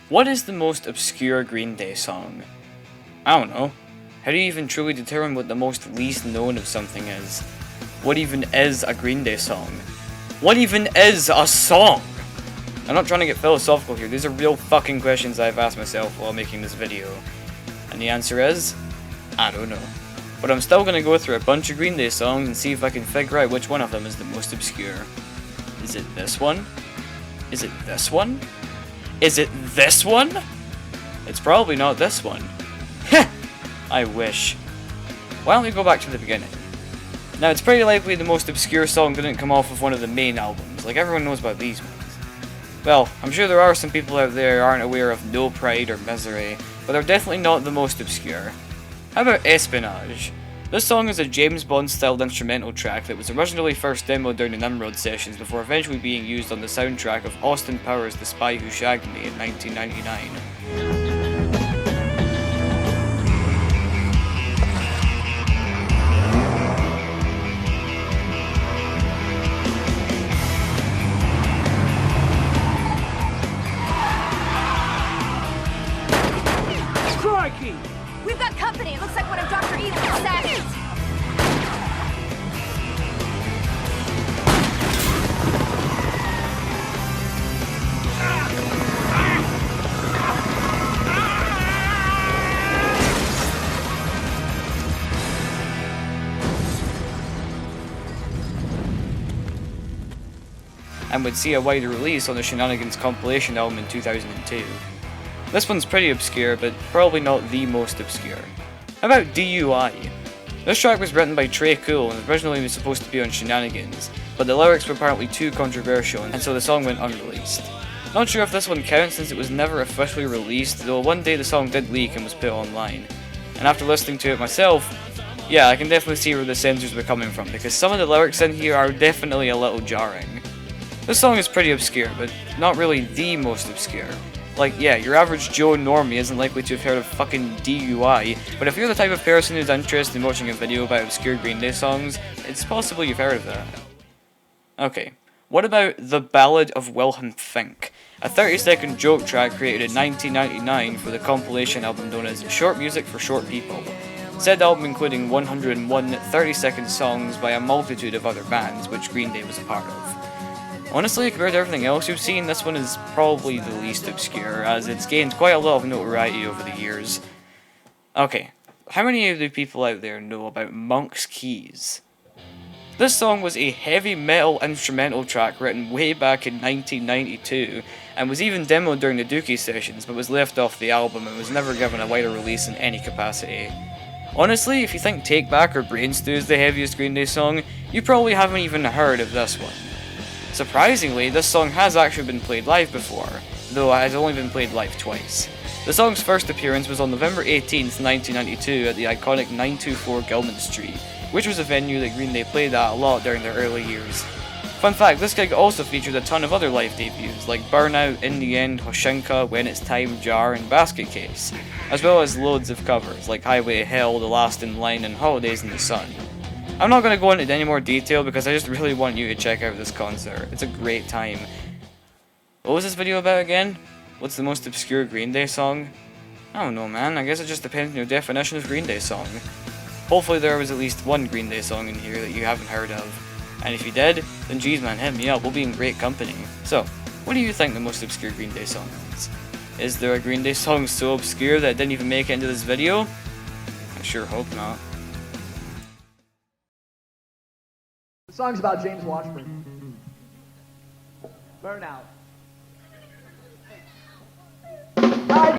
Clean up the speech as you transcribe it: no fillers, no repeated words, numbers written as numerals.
What is the most obscure Green Day song? I don't know. How do you even truly determine what the most least known of something is? What even is a Green Day song? What even is a song? I'm not trying to get philosophical here, these are real fucking questions I've asked myself while making this video. And the answer is, I don't know. But I'm still gonna go through a bunch of Green Day songs and see if I can figure out which one of them is the most obscure. Is it this one? Is it this one? Is it this one? It's probably not this one. Heh! I wish. Why don't we go back to the beginning? Now, it's pretty likely the most obscure song didn't come off of one of the main albums, like everyone knows about these ones. Well, I'm sure there are some people out there who aren't aware of No Pride or Misery, but they're definitely not the most obscure. How about Espionage? This song is a James Bond-styled instrumental track that was originally first demoed during the Nimrod sessions before eventually being used on the soundtrack of Austin Powers' The Spy Who Shagged Me in 1999. Crikey! We've got company. It looks like one of Dr. Eden's assassins. And would see a wider release on the Shenanigans compilation album in 2002. This one's pretty obscure, but probably not the most obscure. How about DUI? This track was written by Trey Cool and originally was supposed to be on Shenanigans, but the lyrics were apparently too controversial and so the song went unreleased. Not sure if this one counts since it was never officially released, though one day the song did leak and was put online. And after listening to it myself, yeah, I can definitely see where the censors were coming from, because some of the lyrics in here are definitely a little jarring. This song is pretty obscure, but not really the most obscure. Like, yeah, your average Joe normie isn't likely to have heard of fucking DUI, but if you're the type of person who's interested in watching a video about obscure Green Day songs, it's possible you've heard of that. Okay, what about The Ballad of Wilhelm Fink? A 30-second joke track created in 1999 for the compilation album known as Short Music for Short People. Said album including 101 30-second songs by a multitude of other bands, which Green Day was a part of. Honestly, compared to everything else you've seen, this one is probably the least obscure, as it's gained quite a lot of notoriety over the years. Okay, how many of the people out there know about Monk's Keys? This song was a heavy metal instrumental track written way back in 1992, and was even demoed during the Dookie sessions, but was left off the album and was never given a wider release in any capacity. Honestly, if you think Take Back or Brain Stew is the heaviest Green Day song, you probably haven't even heard of this one. Surprisingly, this song has actually been played live before, though it has only been played live twice. The song's first appearance was on November 18th, 1992 at the iconic 924 Gilman Street, which was a venue that Green Day played at a lot during their early years. Fun fact, this gig also featured a ton of other live debuts, like Burnout, In the End, Hoshinka, When It's Time, Jar, and Basket Case, as well as loads of covers, like Highway to Hell, The Last in Line, and Holidays in the Sun. I'm not going to go into any more detail because I just really want you to check out this concert. It's a great time. What was this video about again? What's the most obscure Green Day song? I don't know, man. I guess it just depends on your definition of Green Day song. Hopefully there was at least one Green Day song in here that you haven't heard of. And if you did, then geez man, hit me up. We'll be in great company. So, what do you think the most obscure Green Day song is? Is there a Green Day song so obscure that it didn't even make it into this video? I sure hope not. The song's about James Washburn. Burnout.